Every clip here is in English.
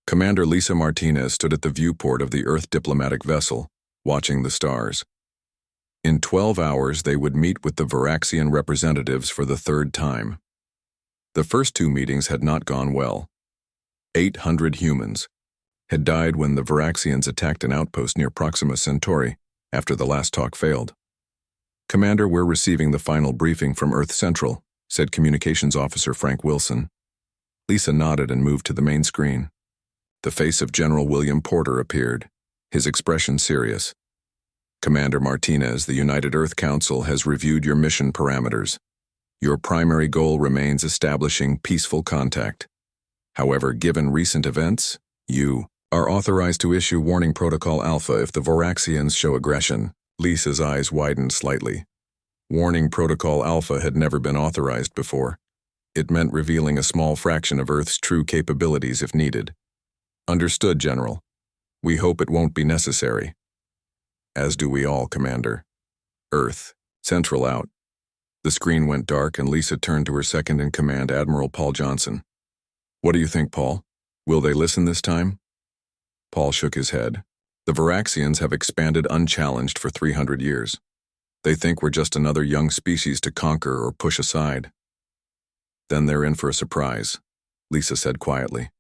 Commander Lisa Martinez stood at the viewport of the Earth diplomatic vessel, watching the stars. In 12 hours, they would meet with the Varaxian representatives for the third time. The first two meetings had not gone well. 800 humans had died when the Varaxians attacked an outpost near Proxima Centauri after the last talk failed. "Commander, we're receiving the final briefing from Earth Central," said Communications Officer Frank Wilson. Lisa nodded and moved to the main screen. The face of General William Porter appeared, his expression serious. "Commander Martinez, the United Earth Council has reviewed your mission parameters. Your primary goal remains establishing peaceful contact. However, given recent events, you are authorized to issue Warning Protocol Alpha if the Varaxians show aggression." Lisa's eyes widened slightly. Warning Protocol Alpha had never been authorized before. It meant revealing a small fraction of Earth's true capabilities if needed. "Understood, General. We hope it won't be necessary." "As do we all, Commander." Earth Central out. The screen went dark and Lisa turned to her second-in-command, Admiral Paul Johnson. "What do you think, Paul? Will they listen this time?" Paul shook his head. "The Varaxians have expanded unchallenged for 300 years. They think we're just another young species to conquer or push aside." "Then they're in for a surprise," Lisa said quietly.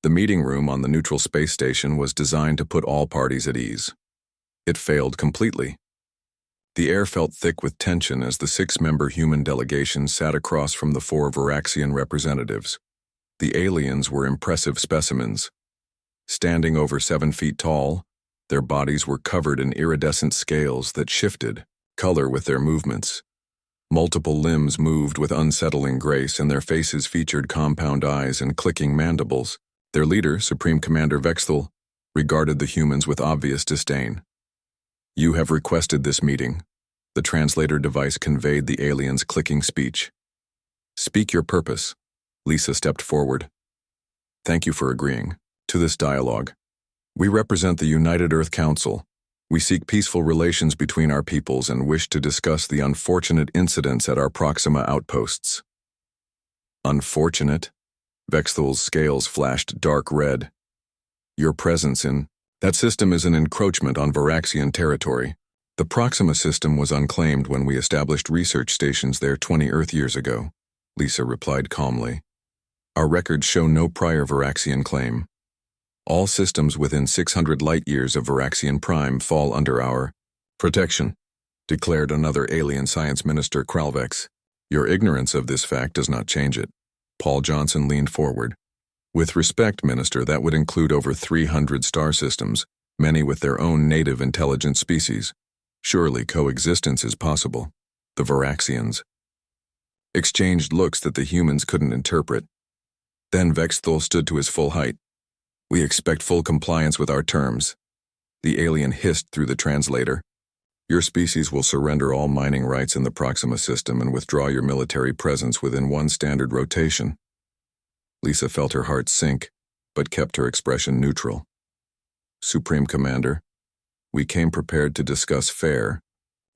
The meeting room on the neutral space station was designed to put all parties at ease. It failed completely. The air felt thick with tension as the 6-member human delegation sat across from the 4 Varaxian representatives. The aliens were impressive specimens. Standing over 7 feet tall, their bodies were covered in iridescent scales that shifted color with their movements. Multiple limbs moved with unsettling grace, and their faces featured compound eyes and clicking mandibles. Their leader, Supreme Commander Vexthal, regarded the humans with obvious disdain. "You have requested this meeting." The translator device conveyed the alien's clicking speech. "Speak your purpose." Lisa stepped forward. "Thank you for agreeing to this dialogue. We represent the United Earth Council. We seek peaceful relations between our peoples and wish to discuss the unfortunate incidents at our Proxima outposts." "Unfortunate?" Vexthal's scales flashed dark red. "Your presence in that system is an encroachment on Varaxian territory. The Proxima system was unclaimed when we established research stations there 20 Earth years ago," Lisa replied calmly. "Our records show no prior Varaxian claim. All systems within 600 light-years of Varaxian Prime fall under our protection," declared another alien science minister, Kralvex. "Your ignorance of this fact does not change it." Paul Johnson leaned forward. "With respect, Minister, that would include over 300 star systems, many with their own native intelligent species. Surely coexistence is possible." The Varaxians exchanged looks that the humans couldn't interpret. Then Vexthal stood to his full height. "We expect full compliance with our terms." The alien hissed through the translator. "Your species will surrender all mining rights in the Proxima system and withdraw your military presence within 1 standard rotation." Lisa felt her heart sink, but kept her expression neutral. "Supreme Commander, we came prepared to discuss fair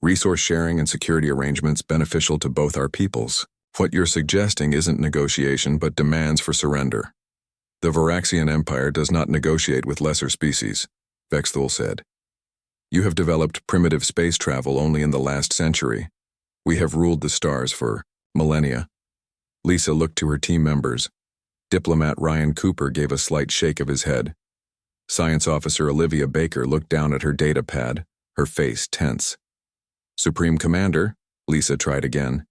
resource sharing and security arrangements beneficial to both our peoples. What you're suggesting isn't negotiation but demands for surrender. The Varaxian Empire does not negotiate with lesser species," Vexthal said. "You have developed primitive space travel only in the last century. We have ruled the stars for millennia." Lisa looked to her team members. Diplomat Ryan Cooper gave a slight shake of his head. Science Officer Olivia Baker looked down at her data pad, her face tense. "Supreme Commander," Lisa tried again,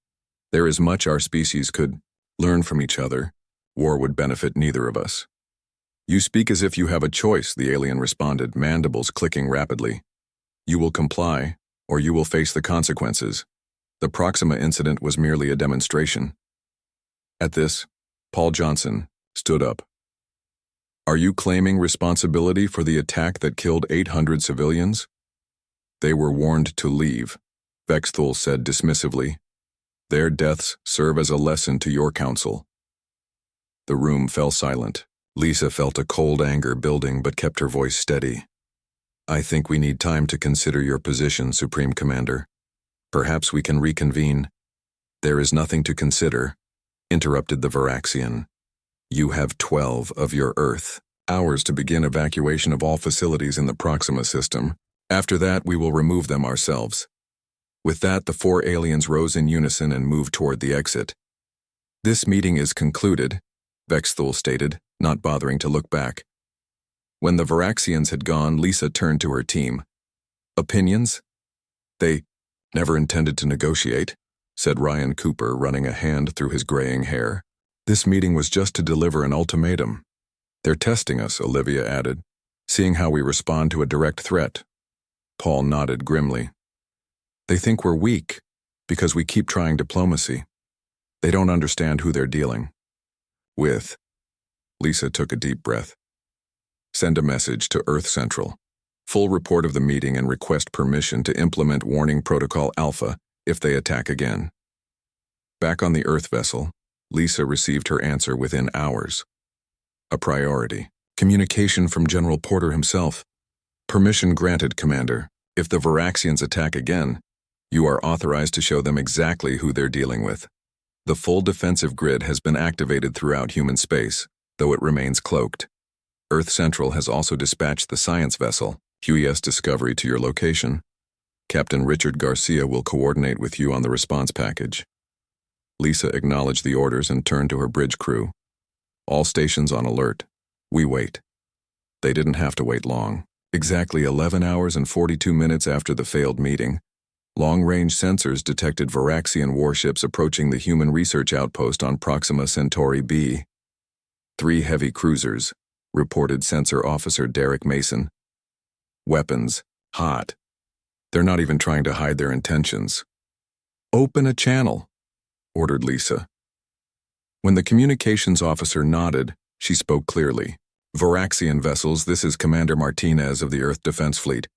"there is much our species could learn from each other. War would benefit neither of us." "You speak as if you have a choice," the alien responded, mandibles clicking rapidly. "You will comply, or you will face the consequences. The Proxima incident was merely a demonstration." At this, Paul Johnson stood up. "Are you claiming responsibility for the attack that killed 800 civilians?" "They were warned to leave," Vexthal said dismissively. "Their deaths serve as a lesson to your council." The room fell silent. Lisa felt a cold anger building but kept her voice steady. "I think we need time to consider your position, Supreme Commander. Perhaps we can reconvene." "There is nothing to consider," interrupted the Varaxian. You have 12 of your Earth hours to begin evacuation of all facilities in the Proxima system. After that, we will remove them ourselves. With that, the 4 aliens rose in unison and moved toward the exit. This meeting is concluded, Vexthul stated, not bothering to look back. When the Varaxians had gone, Lisa turned to her team. Opinions? They never intended to negotiate, said Ryan Cooper, running a hand through his graying hair. This meeting was just to deliver an ultimatum. They're testing us, Olivia added, seeing how we respond to a direct threat. Paul nodded grimly. They think we're weak because we keep trying diplomacy. They don't understand who they're dealing with. Lisa took a deep breath. Send a message to Earth Central. Full report of the meeting and request permission to implement Warning Protocol Alpha if they attack again. Back on the Earth vessel, Lisa received her answer within hours. A priority. Communication from General Porter himself. Permission granted, Commander. If the Varaxians attack again, you are authorized to show them exactly who they're dealing with. The full defensive grid has been activated throughout human space, though it remains cloaked. Earth Central has also dispatched the science vessel, HFY Discovery, to your location. Captain Richard Garcia will coordinate with you on the response package. Lisa acknowledged the orders and turned to her bridge crew. All stations on alert. We wait. They didn't have to wait long. Exactly 11 hours and 42 minutes after the failed meeting, long-range sensors detected Varaxian warships approaching the human research outpost on Proxima Centauri B. 3 heavy cruisers, reported Sensor Officer Derek Mason. Weapons, hot. They're not even trying to hide their intentions. Open a channel, ordered Lisa. When the communications officer nodded, she spoke clearly. Varaxian vessels, this is Commander Martinez of the Earth Defense Fleet.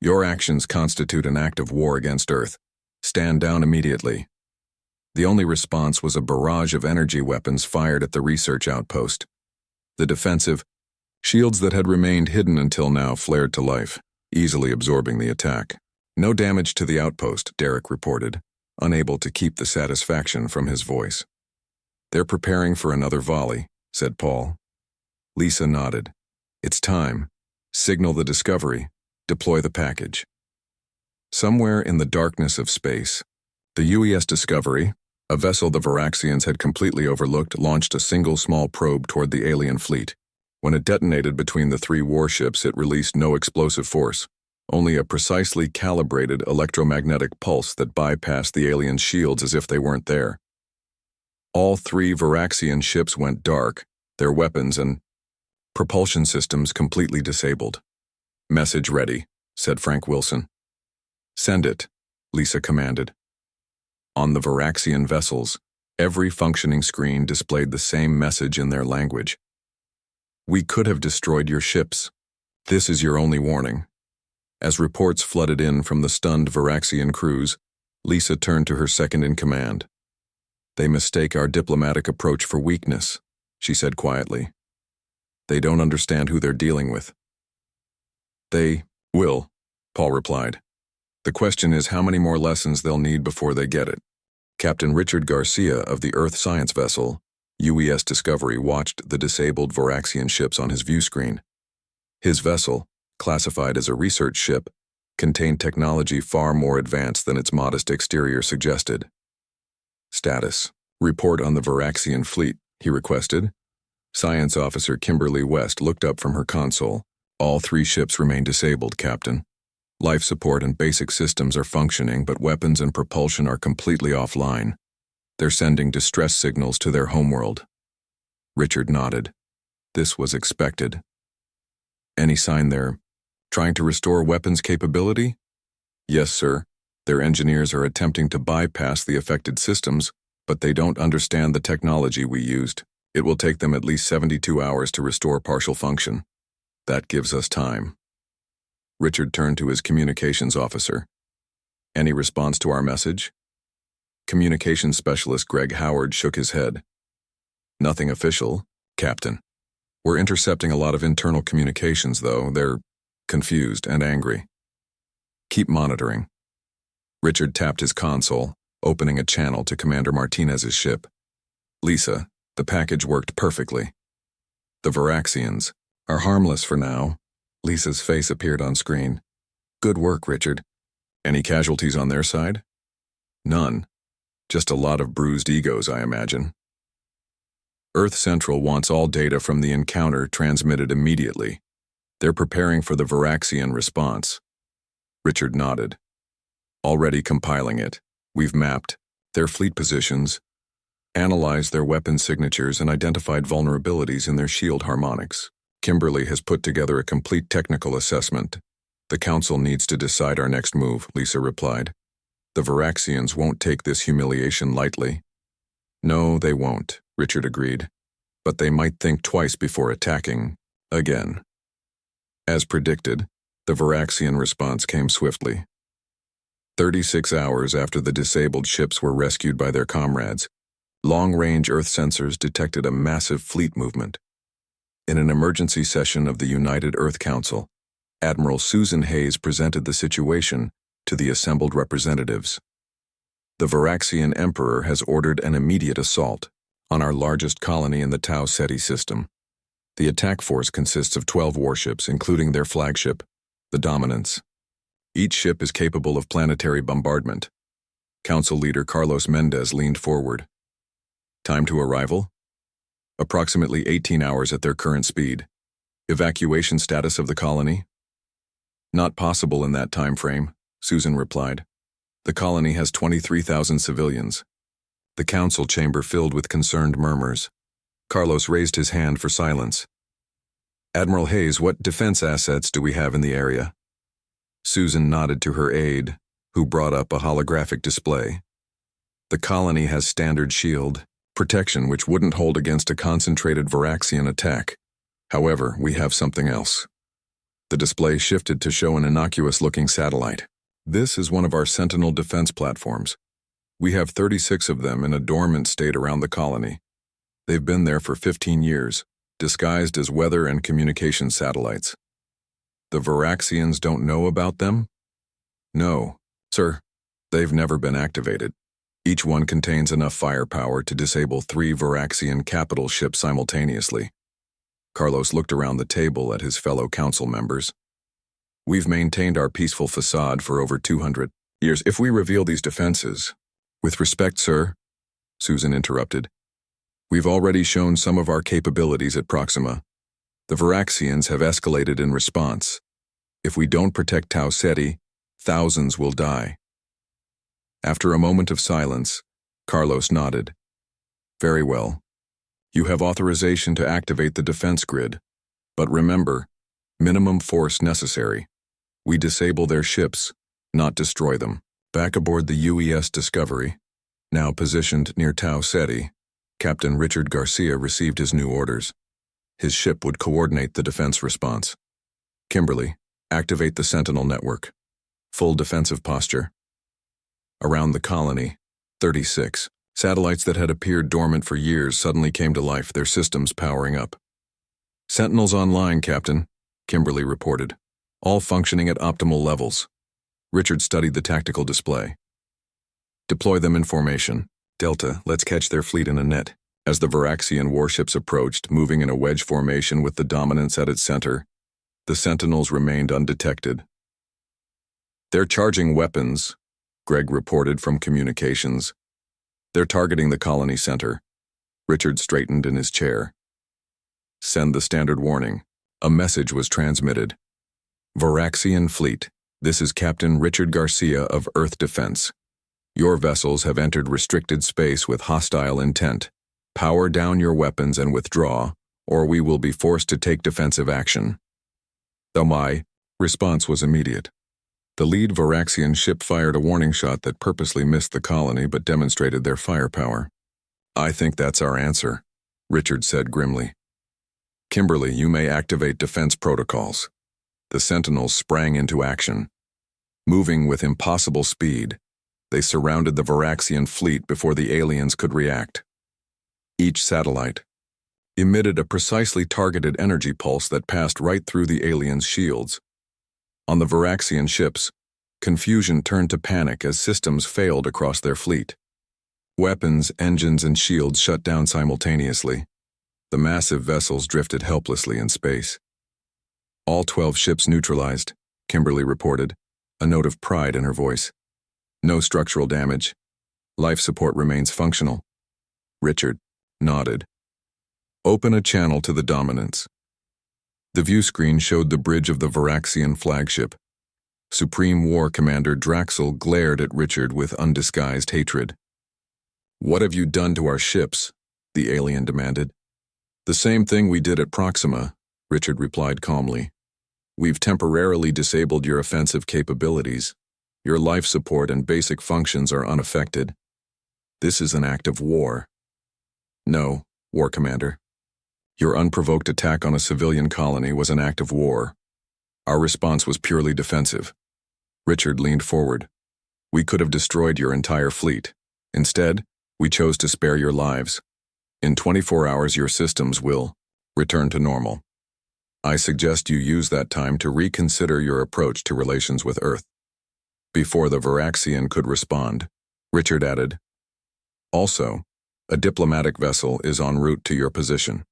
Your actions constitute an act of war against Earth. Stand down immediately. The only response was a barrage of energy weapons fired at the research outpost. The defensive shields that had remained hidden until now flared to life, easily absorbing the attack. No damage to the outpost, Derek reported, unable to keep the satisfaction from his voice. They're preparing for another volley, said Paul. Lisa nodded. It's time. Signal the Discovery. Deploy the package. Somewhere in the darkness of space, the HFY Discovery, a vessel the Varaxians had completely overlooked, launched a single small probe toward the alien fleet. When it detonated between the 3 warships, it released no explosive force, only a precisely calibrated electromagnetic pulse that bypassed the alien shields as if they weren't there. All 3 Varaxian ships went dark, their weapons and propulsion systems completely disabled. Message ready, said Frank Wilson. Send it, Lisa commanded. On the Varaxian vessels, every functioning screen displayed the same message in their language. We could have destroyed your ships. This is your only warning. As reports flooded in from the stunned Varaxian crews, Lisa turned to her second-in-command. They mistake our diplomatic approach for weakness, she said quietly. They don't understand who they're dealing with. They will, Paul replied. The question is how many more lessons they'll need before they get it. Captain Richard Garcia of the Earth science vessel, HFY Discovery, watched the disabled Varaxian ships on his view screen. His vessel, classified as a research ship, contained technology far more advanced than its modest exterior suggested. Status. Report on the Varaxian fleet, he requested. Science Officer Kimberly West looked up from her console. All 3 ships remain disabled, Captain. Life support and basic systems are functioning, but weapons and propulsion are completely offline. They're sending distress signals to their homeworld. Richard nodded. This was expected. Any sign they're trying to restore weapons capability? Yes, sir. Their engineers are attempting to bypass the affected systems, but they don't understand the technology we used. It will take them at least 72 hours to restore partial function. That gives us time. Richard turned to his communications officer. Any response to our message? Communications specialist Greg Howard shook his head. Nothing official, Captain. We're intercepting a lot of internal communications, though. They're confused and angry. Keep monitoring. Richard tapped his console, opening a channel to Commander Martinez's ship. Lisa, the package worked perfectly. The Varaxians are harmless for now. Lisa's face appeared on screen. Good work, Richard. Any casualties on their side? None. Just a lot of bruised egos, I imagine. Earth Central wants all data from the encounter transmitted immediately. They're preparing for the Varaxian response. Richard nodded. Already compiling it. We've mapped their fleet positions, analyzed their weapon signatures, and identified vulnerabilities in their shield harmonics. Kimberly has put together a complete technical assessment. The Council needs to decide our next move, Lisa replied. The Varaxians won't take this humiliation lightly. No, they won't, Richard agreed. But they might think twice before attacking again. As predicted, the Varaxian response came swiftly. 36 hours after the disabled ships were rescued by their comrades, long-range Earth sensors detected a massive fleet movement. In an emergency session of the United Earth Council, Admiral Susan Hayes presented the situation to the assembled representatives. The Varaxian Emperor has ordered an immediate assault on our largest colony in the Tau Ceti system. The attack force consists of 12 warships, including their flagship, the Dominance. Each ship is capable of planetary bombardment. Council leader Carlos Mendez leaned forward. Time to arrival? Approximately 18 hours at their current speed. Evacuation status of the colony? Not possible in that time frame, Susan replied. The colony has 23,000 civilians. The council chamber filled with concerned murmurs. Carlos raised his hand for silence. Admiral Hayes, what defense assets do we have in the area? Susan nodded to her aide, who brought up a holographic display. The colony has standard shield protection which wouldn't hold against a concentrated Varaxian attack. However, we have something else. The display shifted to show an innocuous-looking satellite. This is one of our Sentinel defense platforms. We have 36 of them in a dormant state around the colony. They've been there for 15 years, disguised as weather and communication satellites. The Varaxians don't know about them? No, sir. They've never been activated. Each one contains enough firepower to disable 3 Varaxian capital ships simultaneously. Carlos looked around the table at his fellow council members. We've maintained our peaceful facade for over 200 years. If we reveal these defenses— With respect, sir, Susan interrupted. We've already shown some of our capabilities at Proxima. The Varaxians have escalated in response. If we don't protect Tau Ceti, thousands will die. After a moment of silence, Carlos nodded. Very well. You have authorization to activate the defense grid. But remember, minimum force necessary. We disable their ships, not destroy them. Back aboard the UES Discovery, now positioned near Tau Ceti, Captain Richard Garcia received his new orders. His ship would coordinate the defense response. Kimberly, activate the Sentinel network. Full defensive posture. Around the colony, 36 satellites that had appeared dormant for years suddenly came to life, their systems powering up. Sentinels online, Captain, Kimberly reported. All functioning at optimal levels. Richard studied the tactical display. Deploy them in formation. Delta, let's catch their fleet in a net. As the Varaxian warships approached, moving in a wedge formation with the Dominance at its center, the Sentinels remained undetected. They're charging weapons, Greg reported from communications. They're targeting the colony center. Richard straightened in his chair. Send the standard warning. A message was transmitted. Varaxian fleet. This is Captain Richard Garcia of Earth Defense. Your vessels have entered restricted space with hostile intent. Power down your weapons and withdraw, or we will be forced to take defensive action. Though my response was immediate. The lead Varaxian ship fired a warning shot that purposely missed the colony but demonstrated their firepower. I think that's our answer, Richard said grimly. Kimberly, you may activate defense protocols. The Sentinels sprang into action. Moving with impossible speed, they surrounded the Varaxian fleet before the aliens could react. Each satellite emitted a precisely targeted energy pulse that passed right through the aliens' shields. On the Varaxian ships, confusion turned to panic as systems failed across their fleet. Weapons, engines, and shields shut down simultaneously. The massive vessels drifted helplessly in space. All 12 ships neutralized, Kimberly reported, a note of pride in her voice. No structural damage. Life support remains functional. Richard nodded. Open a channel to the Dominance. The view screen showed the bridge of the Varaxian flagship. Supreme War Commander Draxel glared at Richard with undisguised hatred. What have you done to our ships? The alien demanded. The same thing we did at Proxima, Richard replied calmly. We've temporarily disabled your offensive capabilities. Your life support and basic functions are unaffected. This is an act of war. No, War Commander. Your unprovoked attack on a civilian colony was an act of war. Our response was purely defensive. Richard leaned forward. We could have destroyed your entire fleet. Instead, we chose to spare your lives. In 24 hours, your systems will return to normal. I suggest you use that time to reconsider your approach to relations with Earth. Before the Varaxian could respond, Richard added, Also, a diplomatic vessel is en route to your position.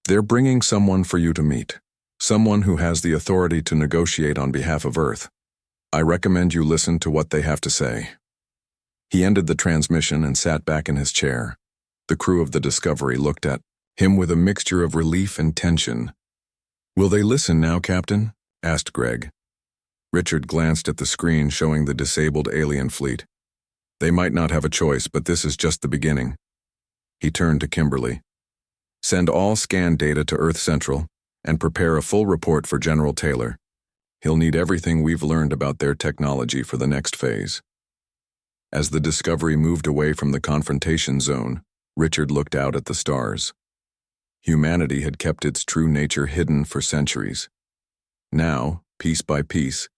They're bringing someone for you to meet, someone who has the authority to negotiate on behalf of Earth. I recommend you listen to what they have to say. He ended the transmission and sat back in his chair. The crew of the Discovery looked at him with a mixture of relief and tension. Will they listen now, Captain? Asked Greg. Richard glanced at the screen showing the disabled alien fleet. They might not have a choice, but this is just the beginning. He turned to Kimberly. Send all scan data to Earth Central and prepare a full report for General Taylor. He'll need everything we've learned about their technology for the next phase. As the Discovery moved away from the confrontation zone, Richard looked out at the stars. Humanity had kept its true nature hidden for centuries. Now, piece by piece,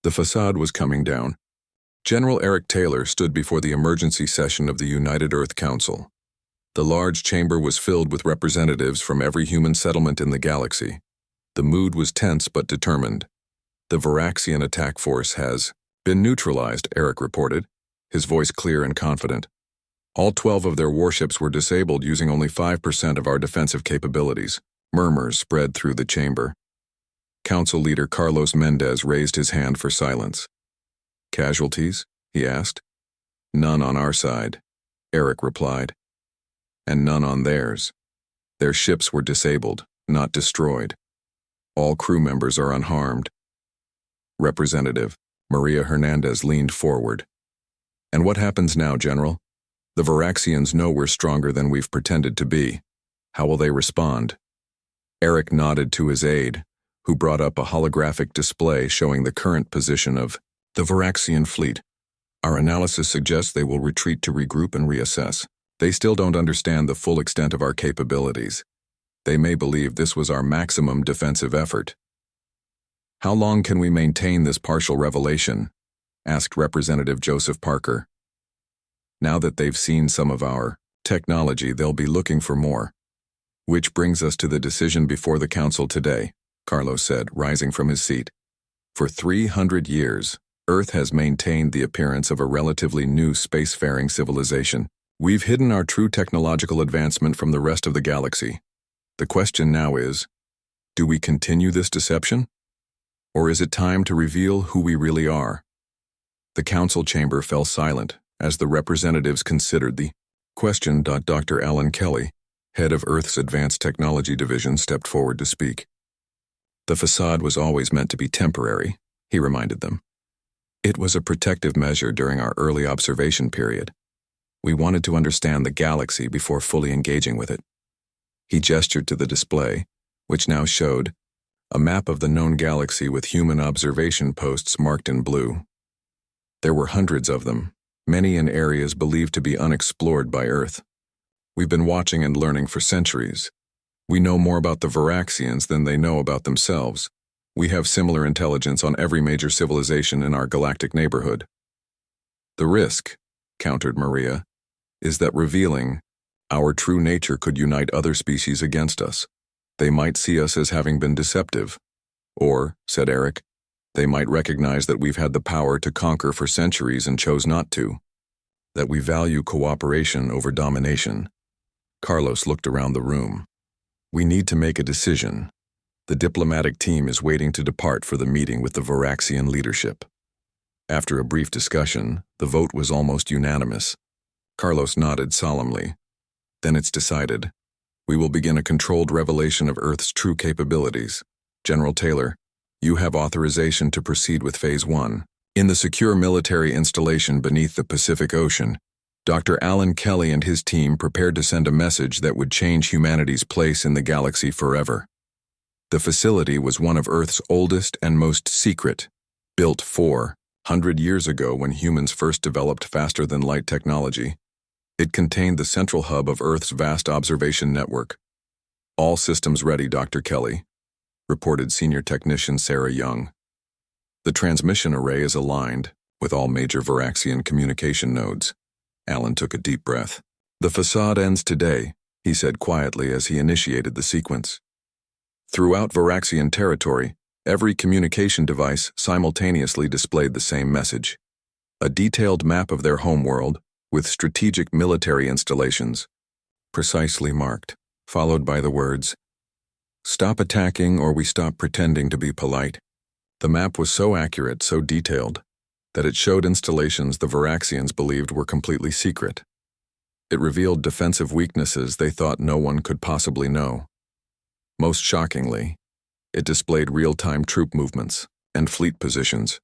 the facade was coming down. General Eric Taylor stood before the emergency session of the United Earth Council. The large chamber was filled with representatives from every human settlement in the galaxy. The mood was tense but determined. The Varaxian attack force has been neutralized, Eric reported, his voice clear and confident. All 12 of their warships were disabled using only 5% of our defensive capabilities. Murmurs spread through the chamber. Council leader Carlos Mendez raised his hand for silence. Casualties? He asked. None on our side, Eric replied. And none on theirs. Their ships were disabled, not destroyed. All crew members are unharmed. Representative Maria Hernandez leaned forward. And what happens now, General? The Varaxians know we're stronger than we've pretended to be. How will they respond? Eric nodded to his aide, who brought up a holographic display showing the current position of the Varaxian fleet. Our analysis suggests they will retreat to regroup and reassess. They still don't understand the full extent of our capabilities. They may believe this was our maximum defensive effort. How long can we maintain this partial revelation? Asked Representative Joseph Parker. Now that they've seen some of our technology, they'll be looking for more. Which brings us to the decision before the Council today, Carlos said, rising from his seat. For 300 years, Earth has maintained the appearance of a relatively new spacefaring civilization. We've hidden our true technological advancement from the rest of the galaxy. The question now is, do we continue this deception? Or is it time to reveal who we really are? The council chamber fell silent as the representatives considered the question. Dr. Alan Kelly, head of Earth's Advanced Technology Division, stepped forward to speak. The facade was always meant to be temporary, he reminded them. It was a protective measure during our early observation period. We wanted to understand the galaxy before fully engaging with it. He gestured to the display, which now showed a map of the known galaxy with human observation posts marked in blue. There were hundreds of them, many in areas believed to be unexplored by Earth. We've been watching and learning for centuries. We know more about the Varaxians than they know about themselves. We have similar intelligence on every major civilization in our galactic neighborhood. The risk, countered Maria, is that revealing our true nature could unite other species against us. They might see us as having been deceptive. Or, said Eric, they might recognize that we've had the power to conquer for centuries and chose not to. That we value cooperation over domination. Carlos looked around the room. We need to make a decision. The diplomatic team is waiting to depart for the meeting with the Varaxian leadership. After a brief discussion, the vote was almost unanimous. Carlos nodded solemnly. Then it's decided. We will begin a controlled revelation of Earth's true capabilities. General Taylor, you have authorization to proceed with Phase 1. In the secure military installation beneath the Pacific Ocean, Dr. Alan Kelly and his team prepared to send a message that would change humanity's place in the galaxy forever. The facility was one of Earth's oldest and most secret, built 400 years ago when humans first developed faster-than-light technology. It contained the central hub of Earth's vast observation network. All systems ready, Dr. Kelly, reported Senior Technician Sarah Young. The transmission array is aligned with all major Varaxian communication nodes. Alan took a deep breath. The facade ends today, he said quietly as he initiated the sequence. Throughout Varaxian territory, every communication device simultaneously displayed the same message. A detailed map of their homeworld, with strategic military installations, precisely marked, followed by the words, "Stop attacking or we stop pretending to be polite." The map was so accurate, so detailed, that it showed installations the Varaxians believed were completely secret. It revealed defensive weaknesses they thought no one could possibly know. Most shockingly, it displayed real-time troop movements and fleet positions.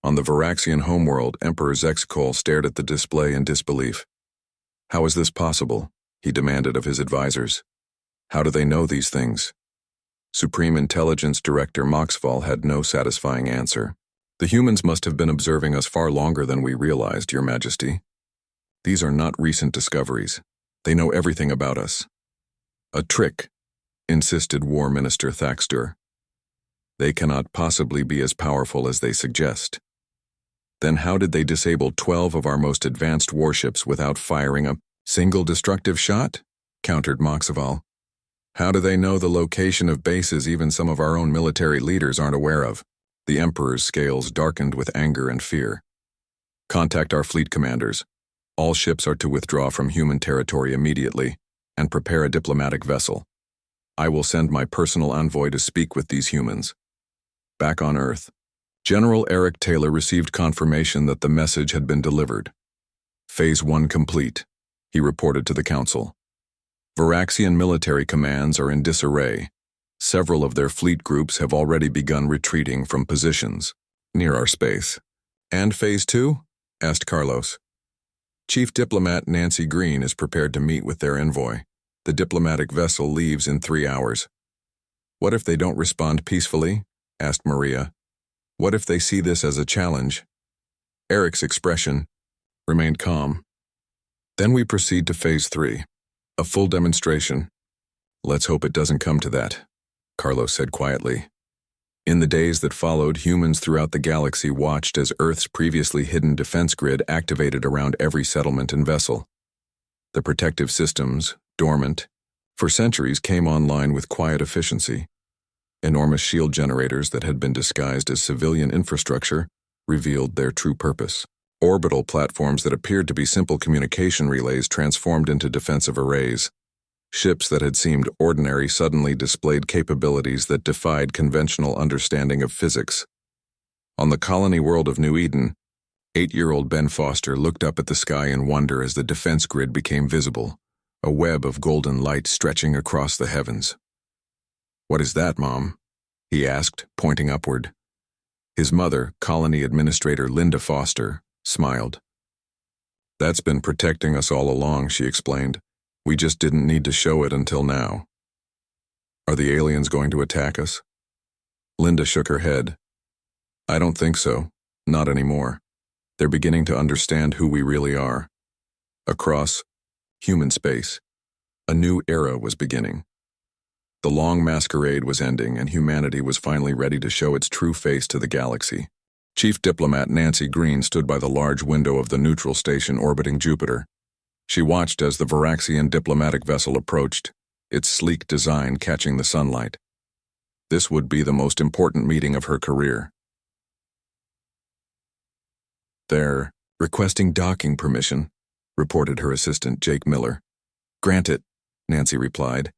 On the Varaxian homeworld, Emperor Zexkol stared at the display in disbelief. How is this possible? He demanded of his advisors. How do they know these things? Supreme Intelligence Director Moxval had no satisfying answer. The humans must have been observing us far longer than we realized, Your Majesty. These are not recent discoveries. They know everything about us. A trick, insisted War Minister Thaxter. They cannot possibly be as powerful as they suggest. Then how did they disable 12 of our most advanced warships without firing a single destructive shot? Countered Moxval. How do they know the location of bases even some of our own military leaders aren't aware of? The Emperor's scales darkened with anger and fear. Contact our fleet commanders. All ships are to withdraw from human territory immediately and prepare a diplomatic vessel. I will send my personal envoy to speak with these humans. Back on Earth, General Eric Taylor received confirmation that the message had been delivered. Phase 1 complete, he reported to the Council. Varaxian military commands are in disarray. Several of their fleet groups have already begun retreating from positions near our space. And Phase 2? Asked Carlos. Chief Diplomat Nancy Green is prepared to meet with their envoy. The diplomatic vessel leaves in 3 hours. What if they don't respond peacefully? Asked Maria. What if they see this as a challenge? Eric's expression remained calm. Then we proceed to Phase 3, a full demonstration. Let's hope it doesn't come to that, Carlos said quietly. In the days that followed, humans throughout the galaxy watched as Earth's previously hidden defense grid activated around every settlement and vessel. The protective systems, dormant for centuries, came online with quiet efficiency. Enormous shield generators that had been disguised as civilian infrastructure revealed their true purpose. Orbital platforms that appeared to be simple communication relays transformed into defensive arrays. Ships that had seemed ordinary suddenly displayed capabilities that defied conventional understanding of physics. On the colony world of New Eden, 8-year-old Ben Foster looked up at the sky in wonder as the defense grid became visible, a web of golden light stretching across the heavens. "What is that, Mom?" he asked, pointing upward. His mother, Colony Administrator Linda Foster, smiled. "That's been protecting us all along," she explained. "We just didn't need to show it until now." "Are the aliens going to attack us?" Linda shook her head. "I don't think so. Not anymore. They're beginning to understand who we really are." Across human space, a new era was beginning. The long masquerade was ending, and humanity was finally ready to show its true face to the galaxy. Chief Diplomat Nancy Green stood by the large window of the neutral station orbiting Jupiter. She watched as the Varaxian diplomatic vessel approached, its sleek design catching the sunlight. This would be the most important meeting of her career. "They're requesting docking permission," reported her assistant Jake Miller. "Grant it," Nancy replied,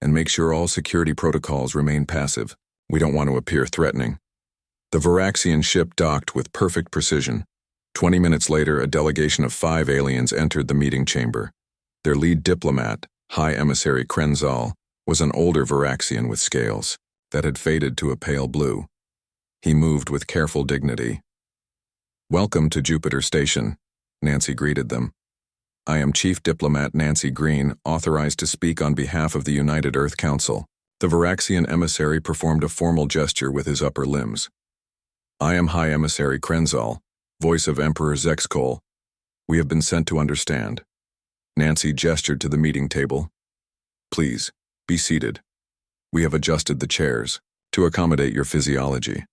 and make sure all security protocols remain passive. We don't want to appear threatening." The Varaxian ship docked with perfect precision. 20 minutes later, a delegation of 5 aliens entered the meeting chamber. Their lead diplomat, High Emissary Krenzal, was an older Varaxian with scales that had faded to a pale blue. He moved with careful dignity. "Welcome to Jupiter Station," Nancy greeted them. "I am Chief Diplomat Nancy Green, authorized to speak on behalf of the United Earth Council." The Varaxian emissary performed a formal gesture with his upper limbs. "I am High Emissary Krenzal, voice of Emperor Zexkol. We have been sent to understand." Nancy gestured to the meeting table. "Please, be seated. We have adjusted the chairs to accommodate your physiology."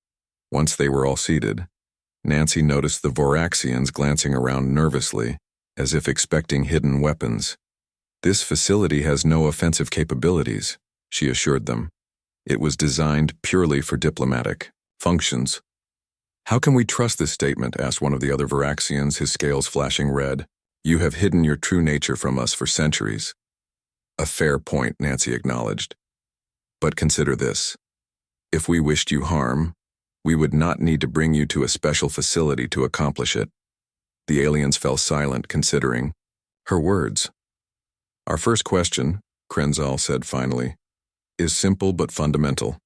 Once they were all seated, Nancy noticed the Varaxians glancing around nervously, as if expecting hidden weapons. "This facility has no offensive capabilities," she assured them. "It was designed purely for diplomatic functions." "How can we trust this statement?" asked one of the other Varaxians, his scales flashing red. "You have hidden your true nature from us for centuries." "A fair point," Nancy acknowledged. "But consider this. If we wished you harm, we would not need to bring you to a special facility to accomplish it." The aliens fell silent, considering her words. "Our first question," Krenzal said finally, "is simple but fundamental.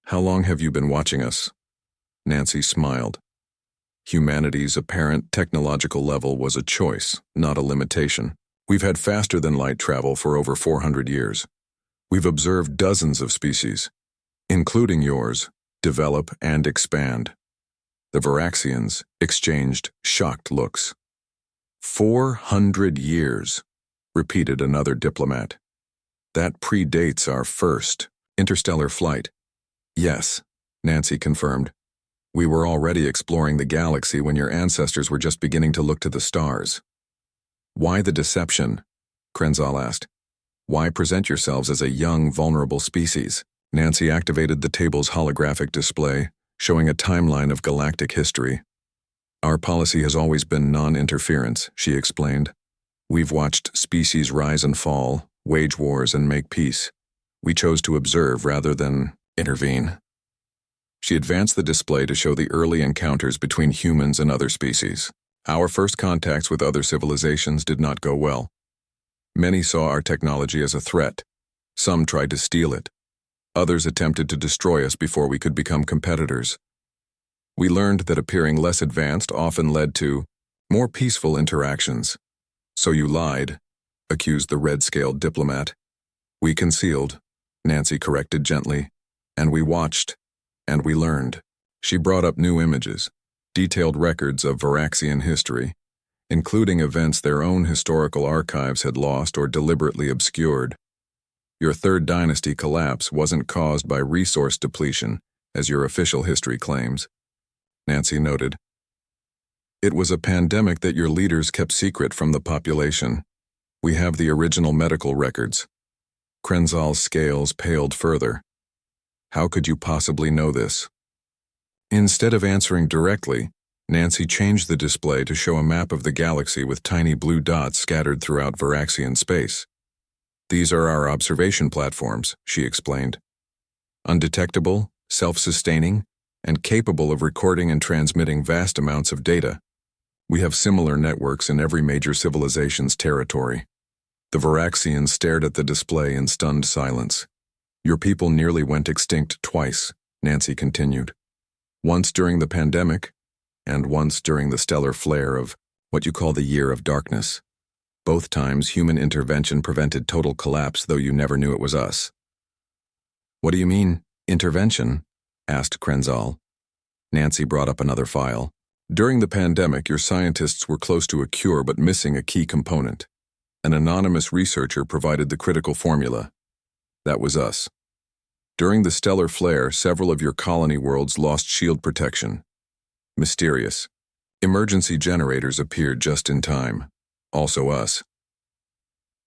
How long have you been watching us?" Nancy smiled. Humanity's apparent technological level was a choice, not a limitation. "We've had faster-than-light travel for over 400 years. We've observed dozens of species, including yours, develop and expand." The Varaxians exchanged shocked looks. 400 years, repeated another diplomat. "That predates our first interstellar flight." "Yes," Nancy confirmed. "We were already exploring the galaxy when your ancestors were just beginning to look to the stars." "Why the deception?" Krenzal asked. "Why present yourselves as a young, vulnerable species?" Nancy activated the table's holographic display, showing a timeline of galactic history. "Our policy has always been non-interference," she explained. "We've watched species rise and fall, wage wars and make peace. We chose to observe rather than intervene." She advanced the display to show the early encounters between humans and other species. "Our first contacts with other civilizations did not go well. Many saw our technology as a threat. Some tried to steal it. Others attempted to destroy us before we could become competitors. We learned that appearing less advanced often led to more peaceful interactions." "So you lied," accused the red-scaled diplomat. "We concealed," Nancy corrected gently. "And we watched, and we learned." She brought up new images, detailed records of Varaxian history, including events their own historical archives had lost or deliberately obscured. "Your third dynasty collapse wasn't caused by resource depletion, as your official history claims," Nancy noted. "It was a pandemic that your leaders kept secret from the population. We have the original medical records." Krenzal's scales paled further. "How could you possibly know this?" Instead of answering directly, Nancy changed the display to show a map of the galaxy with tiny blue dots scattered throughout Varaxian space. "These are our observation platforms," she explained. "Undetectable, self-sustaining, and capable of recording and transmitting vast amounts of data. We have similar networks in every major civilization's territory." The Varaxians stared at the display in stunned silence. "Your people nearly went extinct twice," Nancy continued. "Once during the pandemic, and once during the stellar flare of what you call the Year of Darkness. Both times human intervention prevented total collapse, though you never knew it was us." "What do you mean, intervention?" asked Krenzal. Nancy brought up another file. "During the pandemic, your scientists were close to a cure but missing a key component. An anonymous researcher provided the critical formula. That was us. During the stellar flare, several of your colony worlds lost shield protection. Mysterious. Emergency generators appeared just in time. Also us."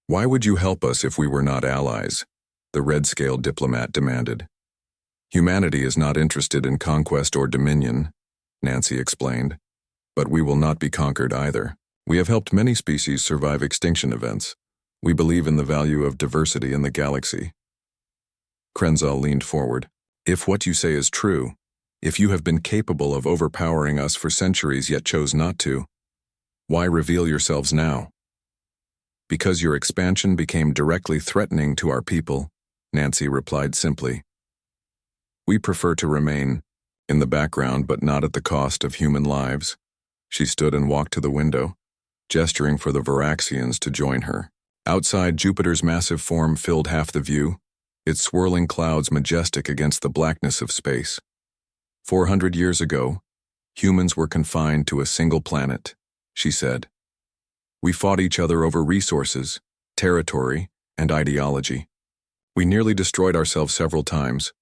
"Why would you help us if we were not allies?" the red-scaled diplomat demanded. "Humanity is not interested in conquest or dominion," Nancy explained. "But we will not be conquered either. We have helped many species survive extinction events. We believe in the value of diversity in the galaxy. Krenzal leaned forward. If what you say is true, if you have been capable of overpowering us for centuries yet chose not to, why reveal yourselves now? Because your expansion became directly threatening to our people, Nancy replied simply. We prefer to remain in the background, but not at the cost of human lives. She stood and walked to the window, gesturing for the Varaxians to join her. Outside, Jupiter's massive form filled half the view, its swirling clouds majestic against the blackness of space. 400 years ago, humans were confined to a single planet, she said. We fought each other over resources, territory, and ideology. We nearly destroyed ourselves several times,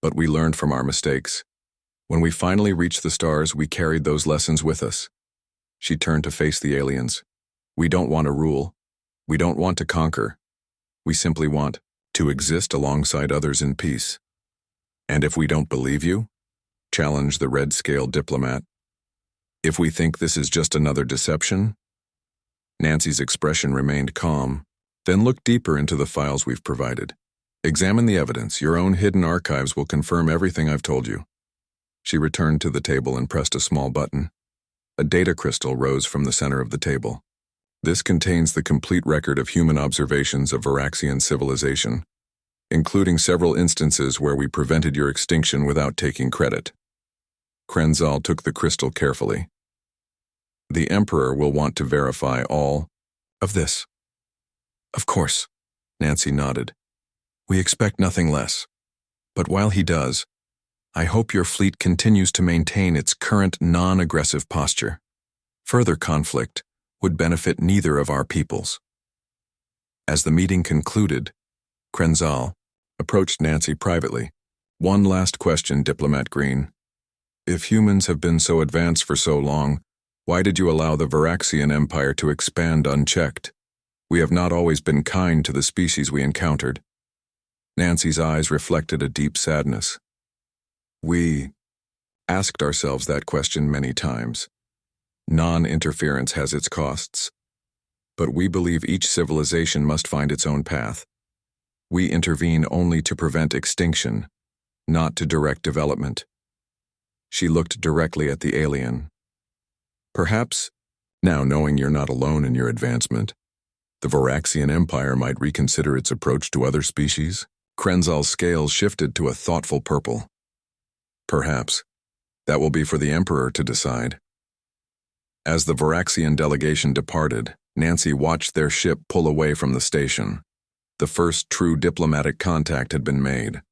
but we learned from our mistakes. When we finally reached the stars, we carried those lessons with us. She turned to face the aliens. We don't want to rule. We don't want to conquer. We simply want to exist alongside others in peace. And if we don't believe you? Challenged the red-scaled diplomat. If we think this is just another deception? Nancy's expression remained calm, then looked deeper into the files we've provided. Examine the evidence. Your own hidden archives will confirm everything I've told you. She returned to the table and pressed a small button. A data crystal rose from the center of the table. This contains the complete record of human observations of Varaxian civilization, including several instances where we prevented your extinction without taking credit. Krenzal took the crystal carefully. The Emperor will want to verify all of this. Of course, Nancy nodded. We expect nothing less. But while he does, I hope your fleet continues to maintain its current non-aggressive posture. Further conflict would benefit neither of our peoples. As the meeting concluded, Krenzal approached Nancy privately. One last question, Diplomat Green. If humans have been so advanced for so long, why did you allow the Varaxian Empire to expand unchecked? We have not always been kind to the species we encountered. Nancy's eyes reflected a deep sadness. We asked ourselves that question many times. Non-interference has its costs, but we believe each civilization must find its own path. We intervene only to prevent extinction, not to direct development. She looked directly at the alien. Perhaps, now knowing you're not alone in your advancement, the Varaxian Empire might reconsider its approach to other species. Krenzal's scales shifted to a thoughtful purple. Perhaps. That will be for the Emperor to decide. As the Varaxian delegation departed, Nancy watched their ship pull away from the station. The first true diplomatic contact had been made.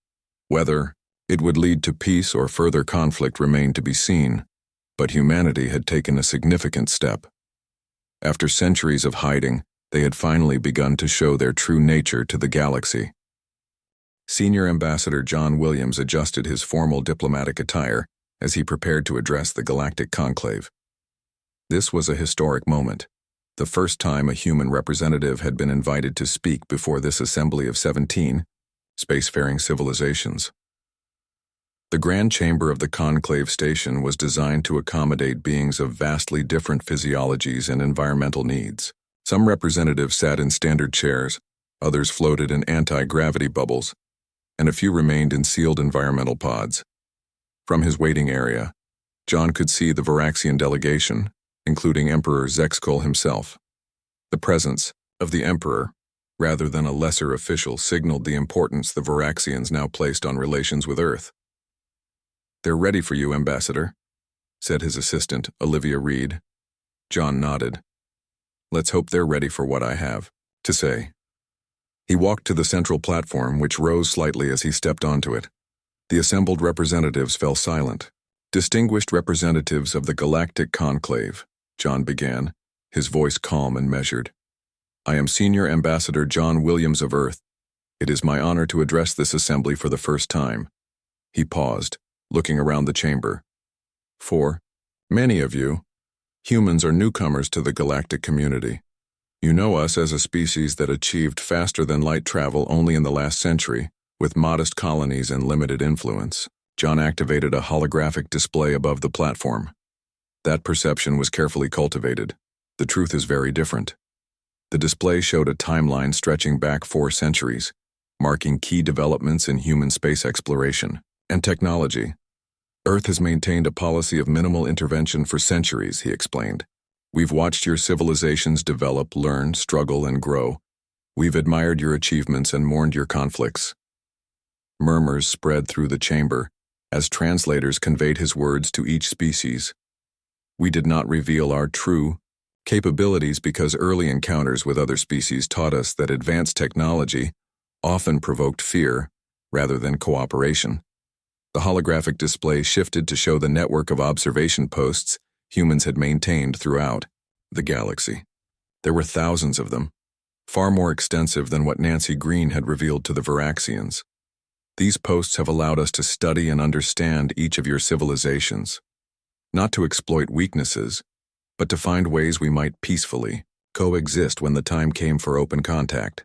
Whether it would lead to peace or further conflict remained to be seen, but humanity had taken a significant step. After centuries of hiding, they had finally begun to show their true nature to the galaxy. Senior Ambassador John Williams adjusted his formal diplomatic attire as he prepared to address the Galactic Conclave. This was a historic moment, the first time a human representative had been invited to speak before this assembly of 17 spacefaring civilizations. The Grand Chamber of the Conclave Station was designed to accommodate beings of vastly different physiologies and environmental needs. Some representatives sat in standard chairs, others floated in anti-gravity bubbles, and a few remained in sealed environmental pods. From his waiting area, John could see the Varaxian delegation, including Emperor Zexkol himself. The presence of the Emperor, rather than a lesser official, signaled the importance the Varaxians now placed on relations with Earth. "They're ready for you, Ambassador," said his assistant, Olivia Reed. John nodded. "Let's hope they're ready for what I have to say." He walked to the central platform, which rose slightly as he stepped onto it. The assembled representatives fell silent. "Distinguished representatives of the Galactic Conclave," John began, his voice calm and measured. "I am Senior Ambassador John Williams of Earth. It is my honor to address this assembly for the first time." He paused, looking around the chamber. "For many of you, humans are newcomers to the galactic community. You know us as a species that achieved faster-than-light travel only in the last century, with modest colonies and limited influence." John activated a holographic display above the platform. That perception was carefully cultivated. The truth is very different. The display showed a timeline stretching back 4 centuries, marking key developments in human space exploration and technology. Earth has maintained a policy of minimal intervention for centuries, he explained. We've watched your civilizations develop, learn, struggle, and grow. We've admired your achievements and mourned your conflicts. Murmurs spread through the chamber as translators conveyed his words to each species. We did not reveal our true capabilities because early encounters with other species taught us that advanced technology often provoked fear rather than cooperation. The holographic display shifted to show the network of observation posts humans had maintained throughout the galaxy. There were thousands of them, far more extensive than what Nancy Green had revealed to the Varaxians. These posts have allowed us to study and understand each of your civilizations, not to exploit weaknesses, but to find ways we might peacefully coexist when the time came for open contact.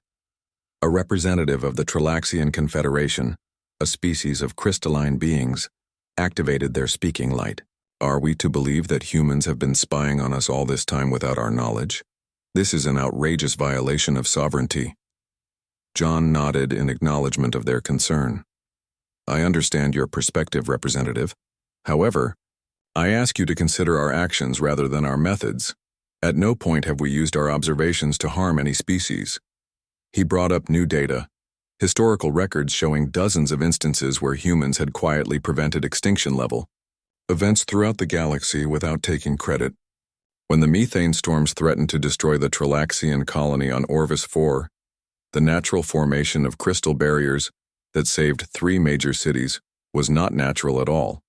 A representative of the Trilaxian Confederation, a species of crystalline beings, activated their speaking light. Are we to believe that humans have been spying on us all this time without our knowledge? This is an outrageous violation of sovereignty. John nodded in acknowledgement of their concern. I understand your perspective, Representative. However, I ask you to consider our actions rather than our methods. At no point have we used our observations to harm any species. He brought up new data, historical records showing dozens of instances where humans had quietly prevented extinction level events throughout the galaxy without taking credit. When the methane storms threatened to destroy the Trilaxian colony on Orvis IV, the natural formation of crystal barriers that saved 3 major cities was not natural at all.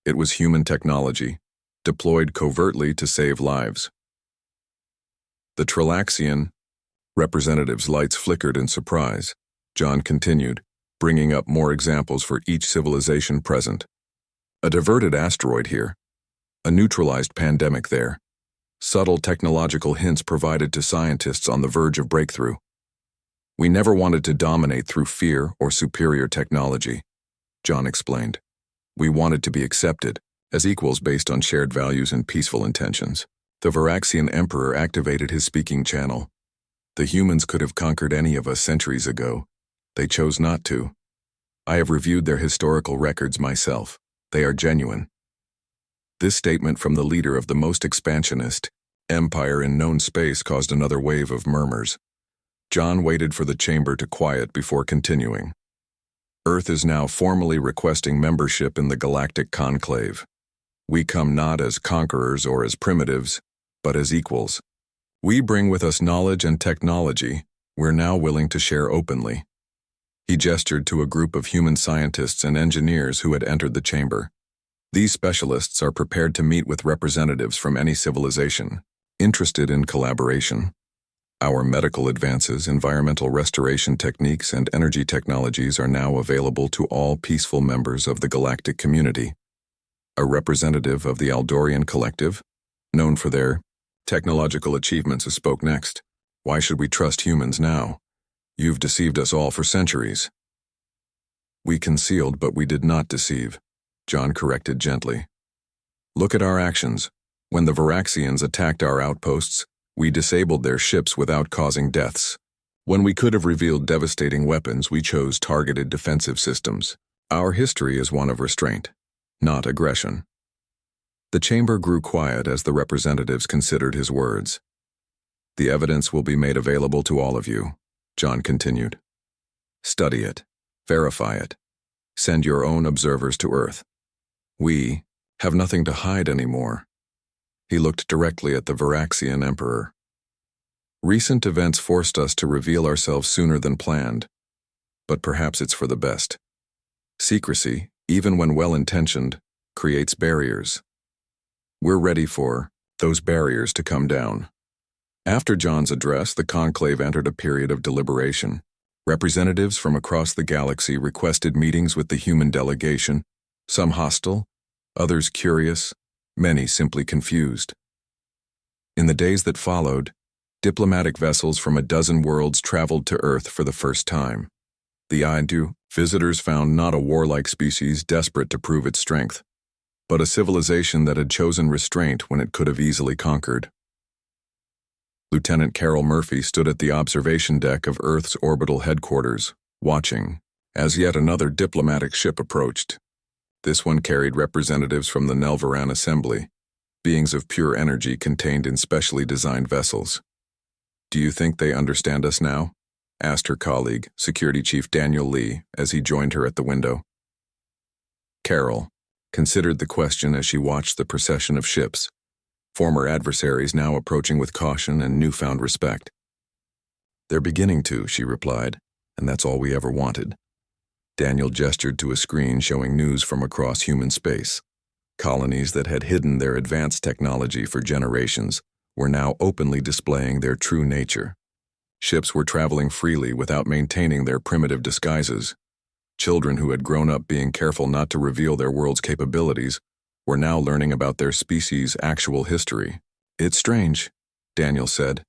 It was human technology, deployed covertly to save lives. The Trilaxian representative's lights flickered in surprise. John continued, bringing up more examples for each civilization present. A diverted asteroid here, a neutralized pandemic there, subtle technological hints provided to scientists on the verge of breakthrough. We never wanted to dominate through fear or superior technology, John explained. We wanted to be accepted as equals based on shared values and peaceful intentions. The Varaxian Emperor activated his speaking channel. The humans could have conquered any of us centuries ago. They chose not to. I have reviewed their historical records myself. They are genuine. This statement from the leader of the most expansionist empire in known space caused another wave of murmurs. John waited for the chamber to quiet before continuing. Earth is now formally requesting membership in the Galactic Conclave. We come not as conquerors or as primitives, but as equals. We bring with us knowledge and technology we're now willing to share openly. He gestured to a group of human scientists and engineers who had entered the chamber. These specialists are prepared to meet with representatives from any civilization, interested in collaboration. Our medical advances, environmental restoration techniques, and energy technologies are now available to all peaceful members of the galactic community. A representative of the Aldorian Collective, known for their technological achievements, spoke next. Why should we trust humans now? You've deceived us all for centuries. We concealed, but we did not deceive, John corrected gently. Look at our actions. When the Varaxians attacked our outposts, we disabled their ships without causing deaths. When we could have revealed devastating weapons, we chose targeted defensive systems. Our history is one of restraint, not aggression. The chamber grew quiet as the representatives considered his words. The evidence will be made available to all of you, John continued. Study it, verify it, send your own observers to Earth. We have nothing to hide anymore. He looked directly at the Varaxian Emperor. Recent events forced us to reveal ourselves sooner than planned, but perhaps it's for the best. Secrecy, even when well-intentioned, creates barriers. We're ready for those barriers to come down. After John's address, the conclave entered a period of deliberation. Representatives from across the galaxy requested meetings with the human delegation, some hostile, others curious, many simply confused. In the days that followed, diplomatic vessels from a dozen worlds traveled to Earth for the first time. The Aidu visitors found not a warlike species desperate to prove its strength, but a civilization that had chosen restraint when it could have easily conquered. Lieutenant Carol Murphy stood at the observation deck of Earth's orbital headquarters, watching, as yet another diplomatic ship approached. This one carried representatives from the Nelvaran Assembly, beings of pure energy contained in specially designed vessels. "Do you think they understand us now?" asked her colleague, Security Chief Daniel Lee, as he joined her at the window. Carol considered the question as she watched the procession of ships, former adversaries now approaching with caution and newfound respect. "They're beginning to," she replied, "and that's all we ever wanted." Daniel gestured to a screen showing news from across human space. Colonies that had hidden their advanced technology for generations were now openly displaying their true nature. Ships were traveling freely without maintaining their primitive disguises. Children who had grown up being careful not to reveal their world's capabilities were now learning about their species' actual history. "It's strange," Daniel said.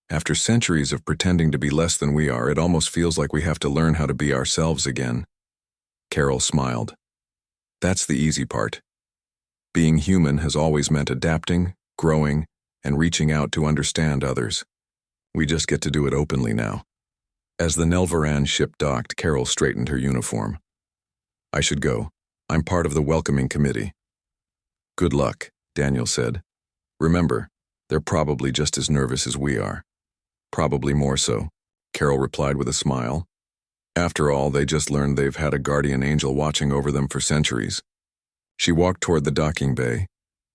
"After centuries of pretending to be less than we are, it almost feels like we have to learn how to be ourselves again." Carol smiled. "That's the easy part. Being human has always meant adapting, growing, and reaching out to understand others. We just get to do it openly now." As the Nelvaran ship docked, Carol straightened her uniform. "I should go. I'm part of the welcoming committee." "Good luck," Daniel said. "Remember, they're probably just as nervous as we are." "Probably more so," Carol replied with a smile. "After all, they just learned they've had a guardian angel watching over them for centuries." She walked toward the docking bay,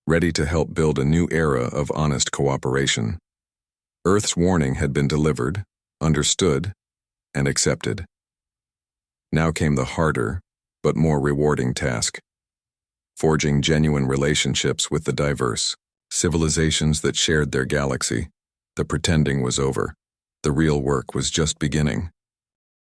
ready to help build a new era of honest cooperation. Earth's warning had been delivered, understood, and accepted. Now came the harder, but more rewarding task: forging genuine relationships with the diverse civilizations that shared their galaxy. The pretending was over. The real work was just beginning.